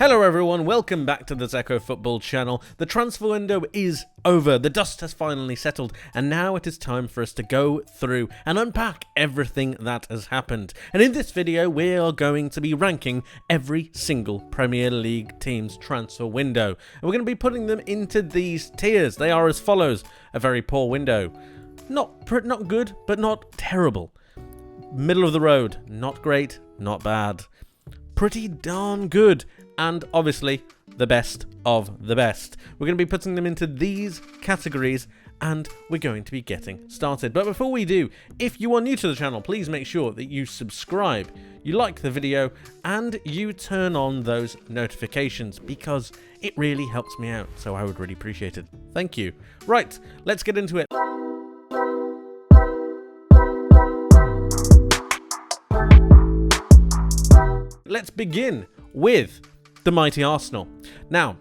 Hello everyone, welcome back to the Zekko football channel. The transfer window is over, the dust has finally settled, and now it is time for us to go through and unpack everything that has happened. And in this video, we are going to be ranking every single Premier League team's transfer window. And we're going to be putting them into these tiers. They are as follows: a very poor window, not good, but not terrible. Middle of the road, not great, not bad. Pretty darn good. And obviously, the best of the best. We're going to be putting them into these categories, and we're going to be getting started. But before we do, if you are new to the channel, please make sure that you subscribe, you like the video, and you turn on those notifications, because it really helps me out, so I would really appreciate it. Thank you. Right, let's get into it. Let's begin with the mighty Arsenal. Now,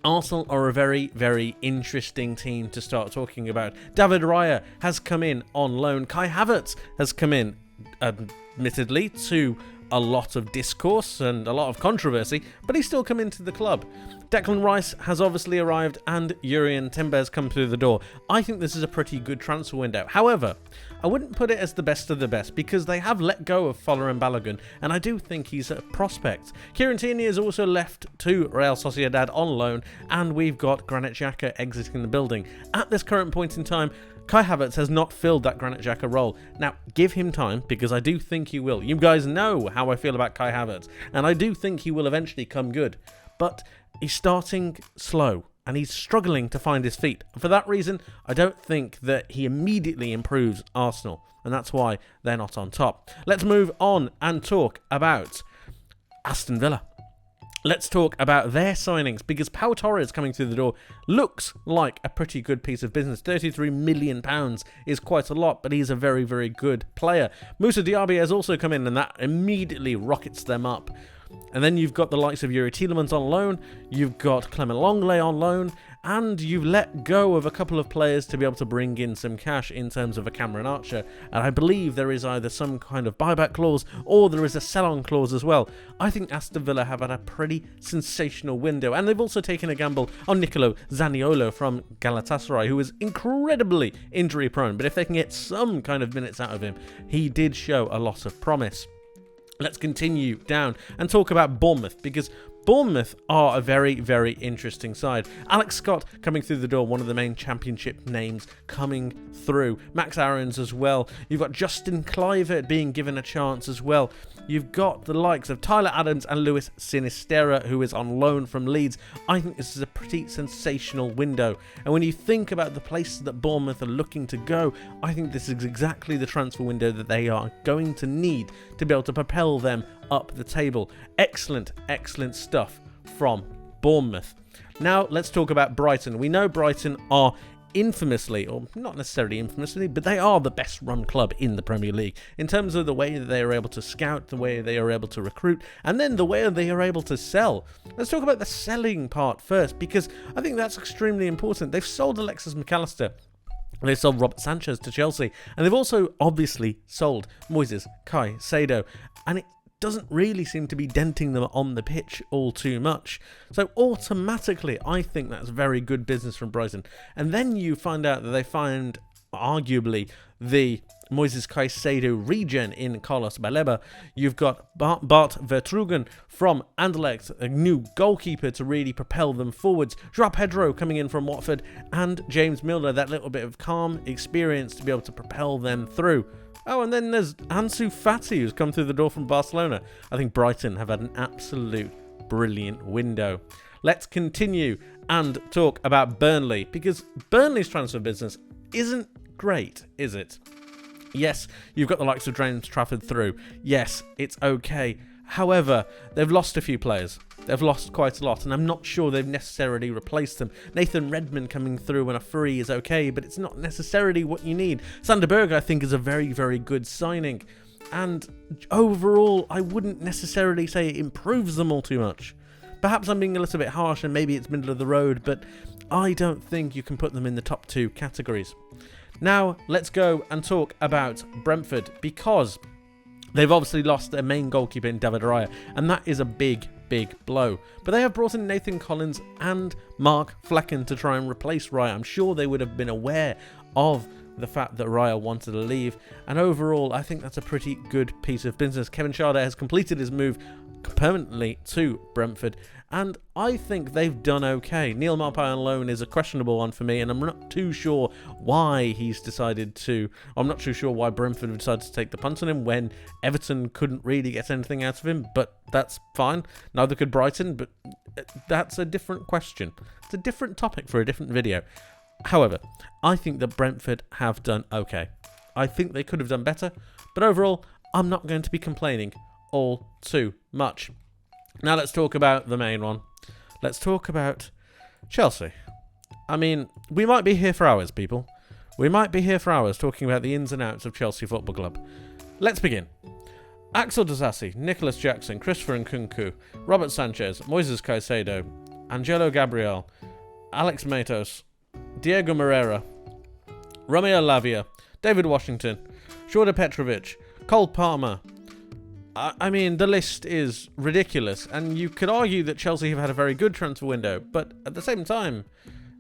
Arsenal are a very, very interesting team to start talking about. David Raya has come in on loan. Kai Havertz has come in, admittedly, to a lot of discourse and a lot of controversy, but he's still come into the club. Declan Rice has obviously arrived, and Jurrien Timber has come through the door. I think this is a pretty good transfer window. However, I wouldn't put it as the best of the best, because they have let go of Folarin and Balogun, and I do think he's a prospect. Kieran Tierney has also left to Real Sociedad on loan, and we've got Granit Xhaka exiting the building. At this current point in time, Kai Havertz has not filled that Granit Xhaka role. Now, give him time, because I do think he will. You guys know how I feel about Kai Havertz, and I do think he will eventually come good. But he's starting slow, and he's struggling to find his feet. And for that reason, I don't think that he immediately improves Arsenal, and that's why they're not on top. Let's move on and talk about Aston Villa. Let's talk about their signings, because Pau Torres coming through the door looks like a pretty good piece of business. £33 million is quite a lot, but he's a very, very good player. Moussa Diaby has also come in, and that immediately rockets them up. And then you've got the likes of Yuri Tielemans on loan, you've got Clement Longley on loan, and you've let go of a couple of players to be able to bring in some cash in terms of a Cameron Archer. And I believe there is either some kind of buyback clause or there is a sell-on clause as well. I think Aston Villa have had a pretty sensational window, and they've also taken a gamble on Nicolo Zaniolo from Galatasaray, who is incredibly injury prone, but if they can get some kind of minutes out of him, he did show a lot of promise. Let's continue down and talk about Bournemouth, because Bournemouth are a very, very interesting side. Alex Scott coming through the door, one of the main championship names coming through. Max Aarons as well. You've got Justin Kluivert being given a chance as well. You've got the likes of Tyler Adams and Luis Sinisterra, who is on loan from Leeds. I think this is a pretty sensational window. And when you think about the places that Bournemouth are looking to go, I think this is exactly the transfer window that they are going to need to be able to propel them up the table. Excellent, excellent stuff from Bournemouth. Now, let's talk about Brighton. We know Brighton are infamously, or not necessarily infamously, but they are the best run club in the Premier League in terms of the way that they are able to scout, the way they are able to recruit, and then the way they are able to sell. Let's talk about the selling part first, because I think that's extremely important. They've sold Alexis McAllister, they've sold Robert Sanchez to Chelsea, and they've also obviously sold Moises Caicedo, and it doesn't really seem to be denting them on the pitch all too much. So automatically, I think that's very good business from Brighton. And then you find out that they find arguably the Moises Caicedo regen in Carlos Baleba. You've got Bart Vertrugen from Anderlecht, a new goalkeeper to really propel them forwards. Joao Pedro coming in from Watford, and James Milner, that little bit of calm experience to be able to propel them through. Oh, and then there's Ansu Fati, who's come through the door from Barcelona. I think Brighton have had an absolute brilliant window. Let's continue and talk about Burnley, because Burnley's transfer business isn't great, is it? Yes, you've got the likes of James Trafford through. Yes, it's okay. However, they've lost a few players. They've lost quite a lot, and I'm not sure they've necessarily replaced them. Nathan Redmond coming through on a free is okay, but it's not necessarily what you need. Sander Berge, I think, is a very, very good signing. And overall, I wouldn't necessarily say it improves them all too much. Perhaps I'm being a little bit harsh, and maybe it's middle of the road, but I don't think you can put them in the top two categories. Now, let's go and talk about Brentford, because they've obviously lost their main goalkeeper in David Raya, and that is a big, big blow. But they have brought in Nathan Collins and Mark Flecken to try and replace Raya. I'm sure they would have been aware of the fact that Raya wanted to leave, and overall I think that's a pretty good piece of business. Kevin Schade has completed his move permanently to Brentford, and I think they've done okay. Neil Maupay on loan is a questionable one for me, and I'm not too sure why he's decided to. I'm not too sure why Brentford have decided to take the punt on him when Everton couldn't really get anything out of him, but that's fine. Neither could Brighton, but that's a different question. It's a different topic for a different video. However, I think that Brentford have done okay. I think they could have done better, but overall, I'm not going to be complaining all too much. Now let's talk about the main one. Let's talk about Chelsea. I mean, we might be here for hours, people. We might be here for hours talking about the ins and outs of Chelsea Football Club. Let's begin. Axel Disasi, Nicholas Jackson, Christopher Nkunku, Robert Sanchez, Moises Caicedo, Angelo Gabriel, Alex Matos, Diego Moreira, Romeo Lavia, David Washington, Jordan Petrovic, Cole Palmer. I mean, the list is ridiculous, and you could argue that Chelsea have had a very good transfer window, but at the same time,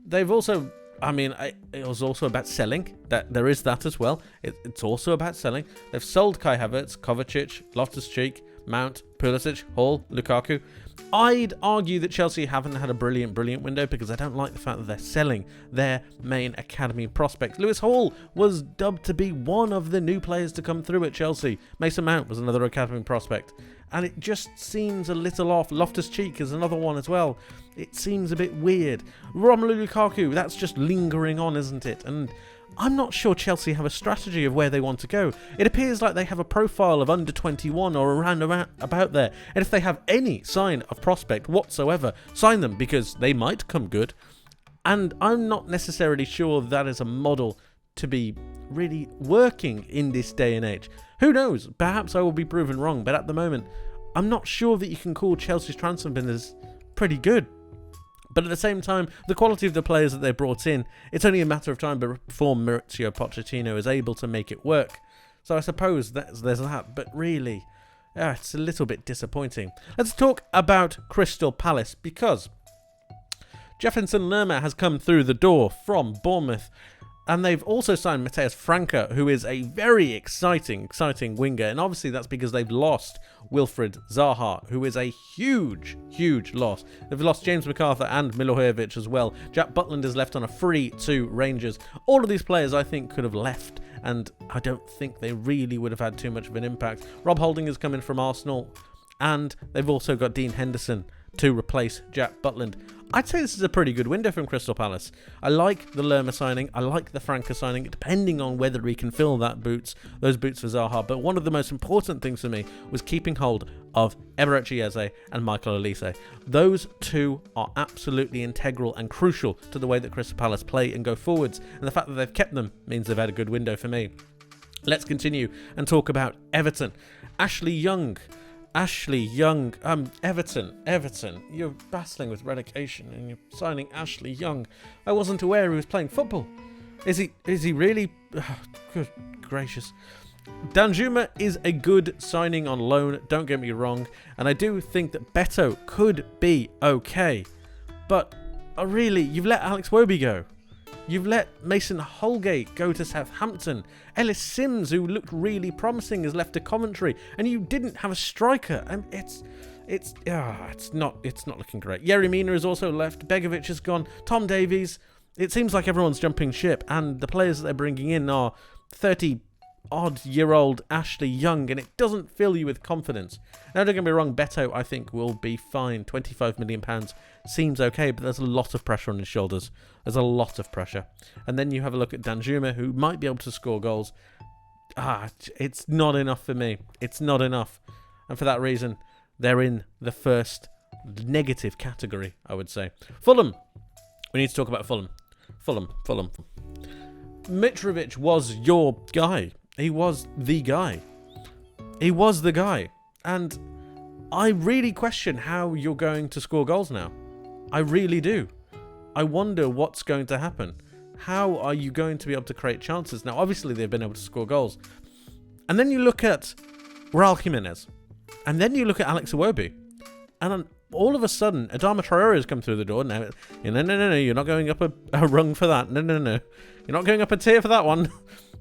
they've also, I mean, it was also about selling. That there is that as well. It's also about selling. They've sold Kai Havertz, Kovacic, Loftus-Cheek, Mount, Pulisic, Hall, Lukaku. I'd argue that Chelsea haven't had a brilliant window because I don't like the fact that they're selling their main academy prospects. Lewis Hall was dubbed to be one of the new players to come through at Chelsea. Mason Mount was another academy prospect. And it just seems a little off. Loftus-Cheek is another one as well. It seems a bit weird. Romelu Lukaku, that's just lingering on, isn't it? And I'm not sure Chelsea have a strategy of where they want to go. It appears like they have a profile of under 21 or around about there. And if they have any sign of prospect whatsoever, sign them because they might come good. And I'm not necessarily sure that is a model to be really working in this day and age. Who knows? Perhaps I will be proven wrong, but at the moment, I'm not sure that you can call Chelsea's transfer business pretty good. But at the same time, the quality of the players that they brought in, it's only a matter of time before Mauricio Pochettino is able to make it work. So I suppose there's that, but really, it's a little bit disappointing. Let's talk about Crystal Palace, because Jefferson Lerma has come through the door from Bournemouth. And they've also signed Mateus Franca, who is a very exciting winger. And obviously that's because they've lost Wilfried Zaha, who is a huge loss. They've lost James McArthur and Milojevic as well. Jack Butland is left on a free to Rangers. All of these players I think could have left, and I don't think they really would have had too much of an impact. Rob Holding has come in from Arsenal, and they've also got Dean Henderson to replace Jack Butland. I'd say this is a pretty good window from Crystal Palace. I like the Lerma signing. I like the Franca signing, depending on whether he can fill those boots for Zaha. But one of the most important things for me was keeping hold of Eberechi Eze and Michael Olise. Those two are absolutely integral and crucial to the way that Crystal Palace play and go forwards. And the fact that they've kept them means they've had a good window for me. Let's continue and talk about Everton. Ashley Young, Everton, you're battling with relegation and you're signing Ashley Young. I wasn't aware he was playing football. Is he really? Oh, good gracious. Danjuma is a good signing on loan, don't get me wrong, and I do think that Beto could be okay. But really, you've let Alex Iwobi go. You've let Mason Holgate go to Southampton. Ellis Sims, who looked really promising, has left to Coventry, and you didn't have a striker. And it's not looking great. Yerry Mina has also left. Begovic has gone. Tom Davies. It seems like everyone's jumping ship, and the players that they're bringing in are 30-odd-year-old Ashley Young, and it doesn't fill you with confidence. Now, don't get me wrong, Beto, I think, will be fine. £25 million seems okay, but there's a lot of pressure on his shoulders. There's a lot of pressure. And then you have a look at Danjuma, who might be able to score goals. It's not enough for me. It's not enough. And for that reason, they're in the first negative category, I would say. Fulham. We need to talk about Fulham. Fulham. Mitrovic was your guy. He was the guy. And I really question how you're going to score goals now. I really do. I wonder what's going to happen. How are you going to be able to create chances? Now, obviously, they've been able to score goals. And then you look at Raul Jimenez. And then you look at Alex Iwobi. And all of a sudden, Adama Traore has come through the door. No, no, you're not going up a rung for that. No. You're not going up a tier for that one.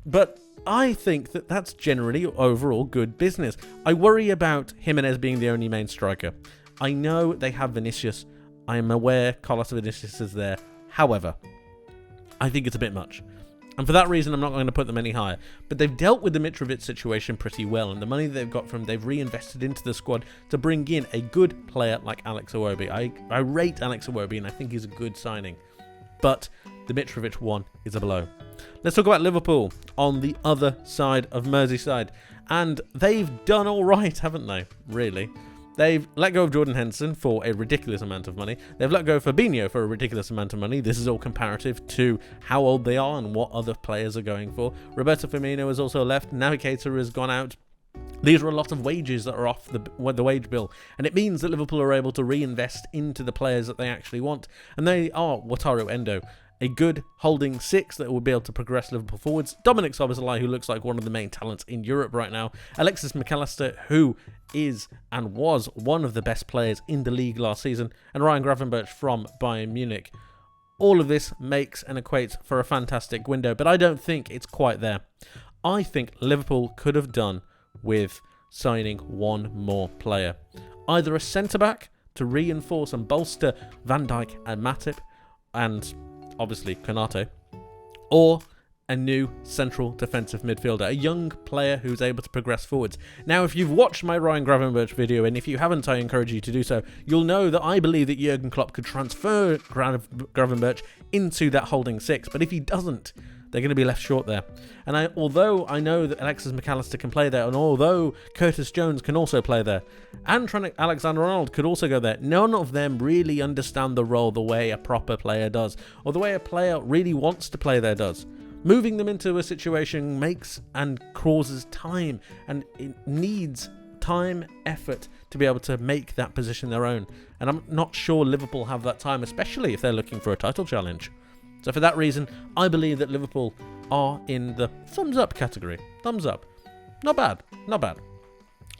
But I think that that's generally overall good business. I worry about Jimenez being the only main striker. I know they have Vinicius. I am aware Carlos Vinicius is there. However, I think it's a bit much. And for that reason, I'm not going to put them any higher. But they've dealt with the Mitrovic situation pretty well. And the money they've got from they've reinvested into the squad to bring in a good player like Alex Iwobi. I rate Alex Iwobi and I think he's a good signing. But the Mitrovic one is a blow. Let's talk about Liverpool on the other side of Merseyside. And they've done all right, haven't they? Really. They've let go of Jordan Henderson for a ridiculous amount of money. They've let go of Fabinho for a ridiculous amount of money. This is all comparative to how old they are and what other players are going for. Roberto Firmino has also left. Naby Keita has gone out. These are a lot of wages that are off the wage bill. And it means that Liverpool are able to reinvest into the players that they actually want. And they are Wataru Endo, a good holding six that will be able to progress Liverpool forwards. Dominic Szoboszlai, who looks like one of the main talents in Europe right now. Alexis McAllister, who is and was one of the best players in the league last season. And Ryan Gravenberch from Bayern Munich. All of this makes and equates for a fantastic window, but I don't think it's quite there. I think Liverpool could have done with signing one more player. Either a centre-back to reinforce and bolster Van Dijk and Matip, and obviously Konate, or a new central defensive midfielder, a young player who's able to progress forwards. Now, if you've watched my Ryan Gravenberch video, and if you haven't, I encourage you to do so, you'll know that I believe that Jurgen Klopp could transfer Gravenberch into that holding six, but if he doesn't, they're going to be left short there. And although I know that Alexis McAllister can play there, and although Curtis Jones can also play there, and Trent Alexander-Arnold could also go there, none of them really understand the role the way a proper player does, or the way a player really wants to play there does. Moving them into a situation makes and causes time, and it needs time, effort to be able to make that position their own. And I'm not sure Liverpool have that time, especially if they're looking for a title challenge. So for that reason, I believe that Liverpool are in the thumbs up category. Thumbs up. Not bad. Not bad.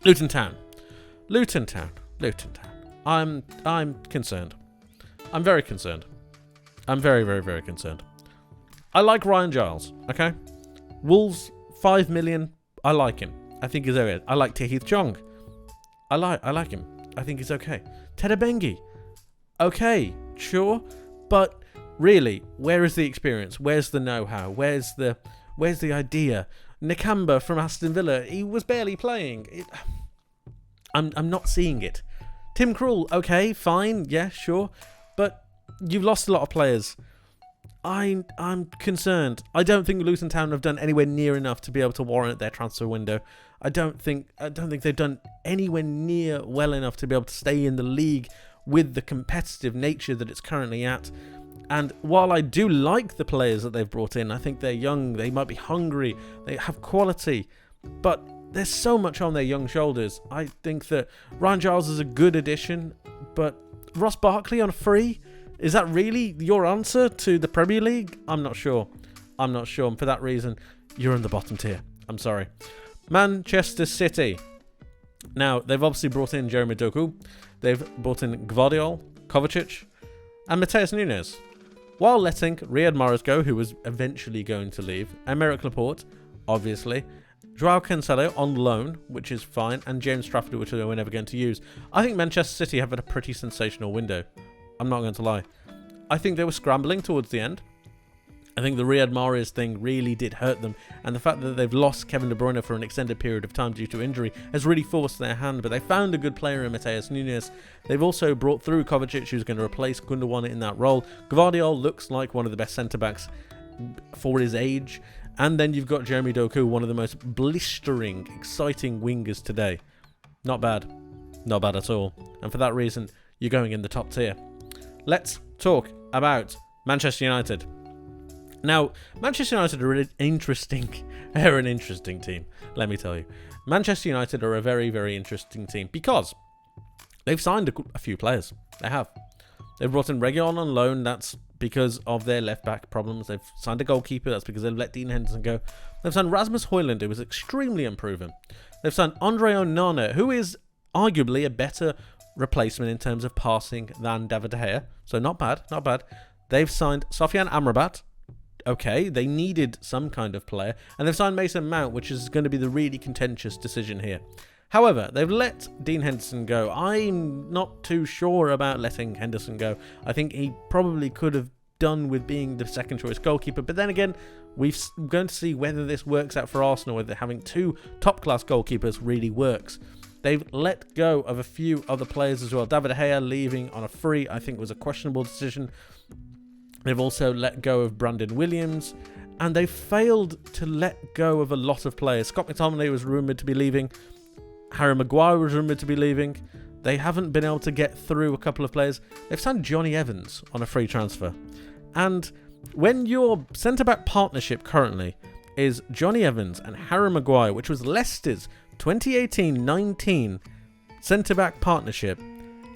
Luton Town. I'm concerned. I'm very concerned. I'm very, very, very concerned. I like Ryan Giles, okay? Wolves, 5 million. I like him. I think he's okay. I like Tahith Chong. I like him. I think he's okay. Tedebengi. Okay, sure. But really, where is the experience? Where's the know-how? Where's the idea? Nakamba from Aston Villa, he was barely playing. I'm not seeing it. Tim Krul, okay, fine, yeah, sure. But you've lost a lot of players. I'm concerned. I don't think Luton Town have done anywhere near enough to be able to warrant their transfer window. I don't think they've done anywhere near well enough to be able to stay in the league with the competitive nature that it's currently at. And while I do like the players that they've brought in, I think they're young, they might be hungry, they have quality, but there's so much on their young shoulders. I think that Ryan Giles is a good addition, but Ross Barkley on free? Is that really your answer to the Premier League? I'm not sure. And for that reason, you're in the bottom tier. I'm sorry. Manchester City. Now, they've obviously brought in Jeremy Doku. They've brought in Gvardiol, Kovacic, and Mateus Nunes, while letting Riyad Mahrez go, who was eventually going to leave, Aymeric Laporte, obviously, Joao Cancelo on loan, which is fine, and James Trafford, which we're never going to use. I think Manchester City have had a pretty sensational window. I'm not going to lie. I think they were scrambling towards the end. I think the Riyad Mahrez thing really did hurt them, and the fact that they've lost Kevin De Bruyne for an extended period of time due to injury has really forced their hand, but they found a good player in Mateus Nunes. They've also brought through Kovacic, who's going to replace Gundogan in that role. Gvardiol looks like one of the best centre-backs for his age, and then you've got Jeremy Doku, one of the most blistering, exciting wingers today. Not bad. Not bad at all. And for that reason, you're going in the top tier. Let's talk about Manchester United. Now, Manchester United are an interesting team, let me tell you. Manchester United are a very, very interesting team because they've signed a few players. They have. They've brought in Reguilon on loan. That's because of their left-back problems. They've signed a goalkeeper. That's because they've let Dean Henderson go. They've signed Rasmus Højlund, who was extremely unproven. They've signed Andre Onana, who is arguably a better replacement in terms of passing than David De Gea. So not bad, not bad. They've signed Sofiane Amrabat. Okay, they needed some kind of player. And they've signed Mason Mount, which is going to be the really contentious decision here. However, they've let Dean Henderson go. I'm not too sure about letting Henderson go. I think he probably could have done with being the second choice goalkeeper. But then again, we're going to see whether this works out for Arsenal, whether having two top-class goalkeepers really works. They've let go of a few other players as well. David De Gea leaving on a free, I think, was a questionable decision. They've also let go of Brandon Williams. And they've failed to let go of a lot of players. Scott McTominay was rumoured to be leaving. Harry Maguire was rumoured to be leaving. They haven't been able to get through a couple of players. They've signed Johnny Evans on a free transfer. And when your centre-back partnership currently is Johnny Evans and Harry Maguire, which was Leicester's 2018-19 centre-back partnership,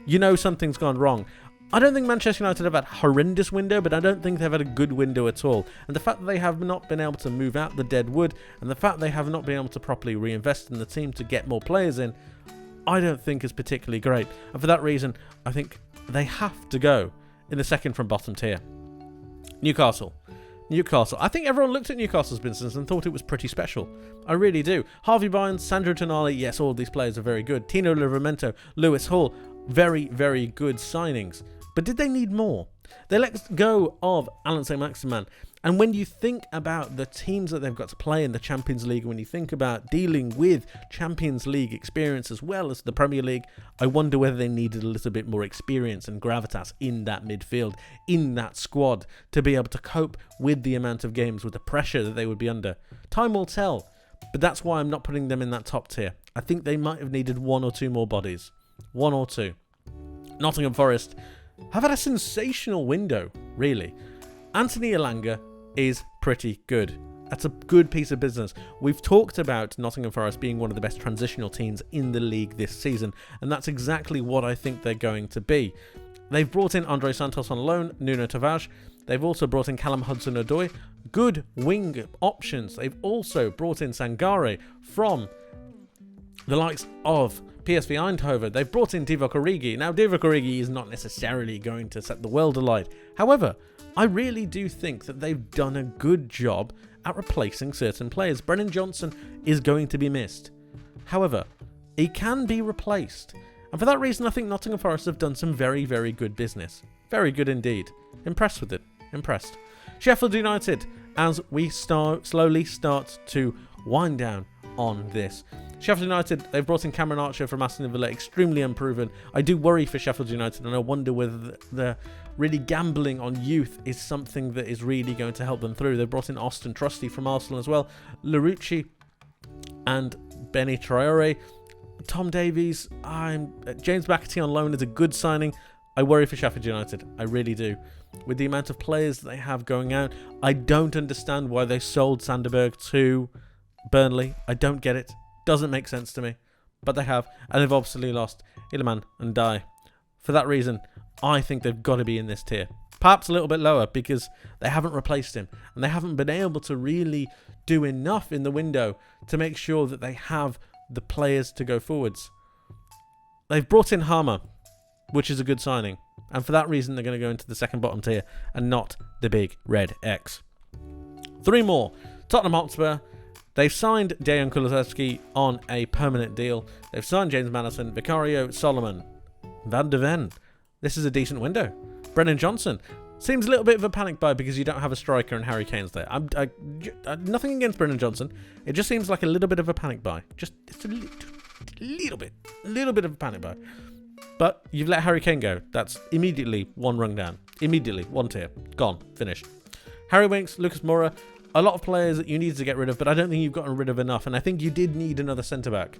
you know something's gone wrong. I don't think Manchester United have had a horrendous window, but I don't think they've had a good window at all. And the fact that they have not been able to move out the dead wood, and the fact they have not been able to properly reinvest in the team to get more players in, I don't think is particularly great. And for that reason, I think they have to go in the second from bottom tier. Newcastle. I think everyone looked at Newcastle's business and thought it was pretty special. I really do. Harvey Barnes, Sandro Tonali, yes, all of these players are very good. Tino Livramento, Lewis Hall, very, very good signings. But did they need more? They let go of Alan Saint-Maximin. And when you think about the teams that they've got to play in the Champions League, when you think about dealing with Champions League experience as well as the Premier League, I wonder whether they needed a little bit more experience and gravitas in that midfield, in that squad, to be able to cope with the amount of games, with the pressure that they would be under. Time will tell, but that's why I'm not putting them in that top tier. I think they might have needed one or two more bodies. One or two. Nottingham Forest have had a sensational window, really. Anthony Elanga is pretty good. That's a good piece of business. We've talked about Nottingham Forest being one of the best transitional teams in the league this season, and that's exactly what I think they're going to be. They've brought in Andre Santos on loan, Nuno Tavares. They've also brought in Callum Hudson-Odoi. Good wing options. They've also brought in Sangare from the likes of PSV Eindhoven. They've brought in Divock Origi. Now, Divock Origi is not necessarily going to set the world alight. However, I really do think that they've done a good job at replacing certain players. Brennan Johnson is going to be missed. However, he can be replaced. And for that reason, I think Nottingham Forest have done some very, very good business. Very good indeed. Impressed with it. Impressed. Sheffield United, as we slowly start to wind down on this. Sheffield United, they've brought in Cameron Archer from Aston Villa, extremely unproven. I do worry for Sheffield United, and I wonder whether the really gambling on youth is something that is really going to help them through. They've brought in Austin Trusty from Arsenal as well, Larouci and Benny Traore. Tom Davies, James McAtee on loan is a good signing. I worry for Sheffield United, I really do. With the amount of players that they have going out, I don't understand why they sold Sanderberg to Burnley. I don't get it. Doesn't make sense to me. But they have. And they've obviously lost Iliman and Dye. For that reason, I think they've got to be in this tier. Perhaps a little bit lower because they haven't replaced him. And they haven't been able to really do enough in the window to make sure that they have the players to go forwards. They've brought in Harmer, which is a good signing. And for that reason, they're going to go into the second bottom tier and not the big red X. Three more. Tottenham Hotspur. They've signed Dejan Kulusevski on a permanent deal. They've signed James Maddison, Vicario, Solomon, Van de Ven. This is a decent window. Brennan Johnson. Seems a little bit of a panic buy because you don't have a striker and Harry Kane's there. Nothing against Brennan Johnson. It just seems like a little bit of a panic buy. Just a little bit of a panic buy. But you've let Harry Kane go. That's immediately one rung down. Immediately, one tier. Gone. Finished. Harry Winks, Lucas Moura. A lot of players that you need to get rid of, but I don't think you've gotten rid of enough. And I think you did need another centre-back.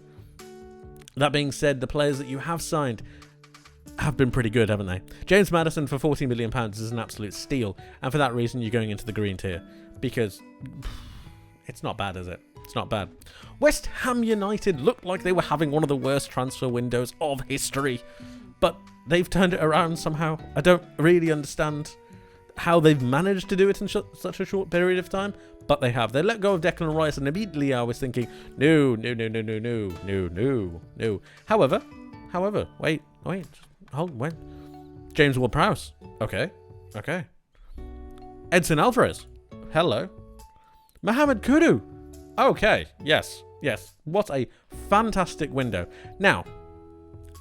That being said, the players that you have signed have been pretty good, haven't they? James Maddison for £40 million is an absolute steal. And for that reason, you're going into the green tier. Because it's not bad, is it? It's not bad. West Ham United looked like they were having one of the worst transfer windows of history. But they've turned it around somehow. I don't really understand how they've managed to do it in such a short period of time. But they have. They let go of Declan Rice, and immediately I was thinking, no. However, However, wait, hold, wait. James Ward-Prowse. Okay. Edson Alvarez. Hello. Mohamed Kudus. Okay, yes. What a fantastic window. Now,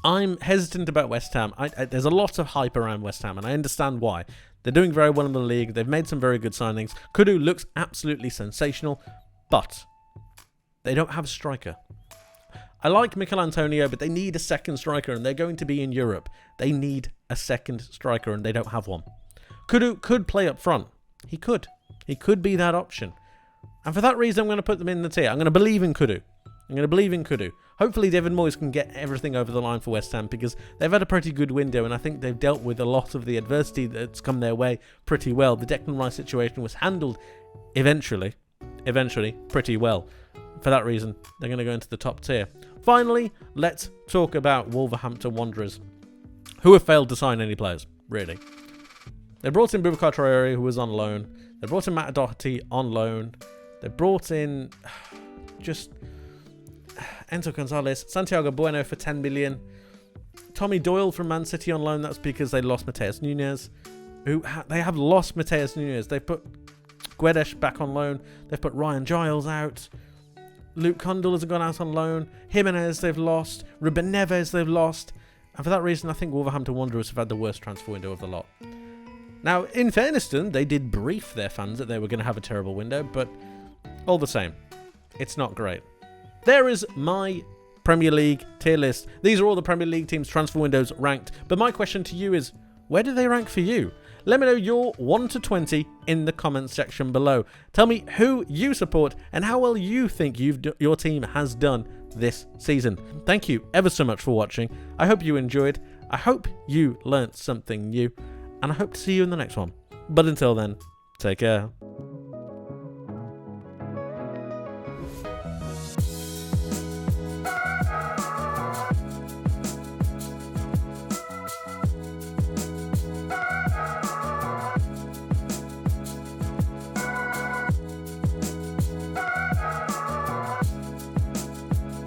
I'm hesitant about West Ham. There's a lot of hype around West Ham, and I understand why. They're doing very well in the league. They've made some very good signings. Kudus looks absolutely sensational, but they don't have a striker. I like Mikel Antonio, but they need a second striker, and they're going to be in Europe. They need a second striker, and they don't have one. Kudus could play up front. He could. He could be that option. And for that reason, I'm going to put them in the tier. I'm going to believe in Kudus. Hopefully, David Moyes can get everything over the line for West Ham, because they've had a pretty good window, and I think they've dealt with a lot of the adversity that's come their way pretty well. The Declan Rice situation was handled eventually pretty well. For that reason, they're going to go into the top tier. Finally, let's talk about Wolverhampton Wanderers, who have failed to sign any players, really. They brought in Boubacar Traoré, who was on loan. They brought in Matt Doherty on loan. They brought in just Enzo Gonzalez, Santiago Bueno for 10 million. Tommy Doyle from Man City on loan. That's because they lost Mateus Nunes. They have lost Mateus Nunes. They've put Guedes back on loan. They've put Ryan Giles out. Luke Condell has gone out on loan. Jimenez they've lost. Ruben Neves they've lost. And for that reason, I think Wolverhampton Wanderers have had the worst transfer window of the lot. Now, in fairness to them, they did brief their fans that they were going to have a terrible window, but all the same, it's not great. There is my Premier League tier list. These are all the Premier League teams' transfer windows ranked. But my question to you is, where do they rank for you? Let me know your 1 to 20 in the comments section below. Tell me who you support and how well you think your team has done this season. Thank you ever so much for watching. I hope you enjoyed. I hope you learnt something new. And I hope to see you in the next one. But until then, take care.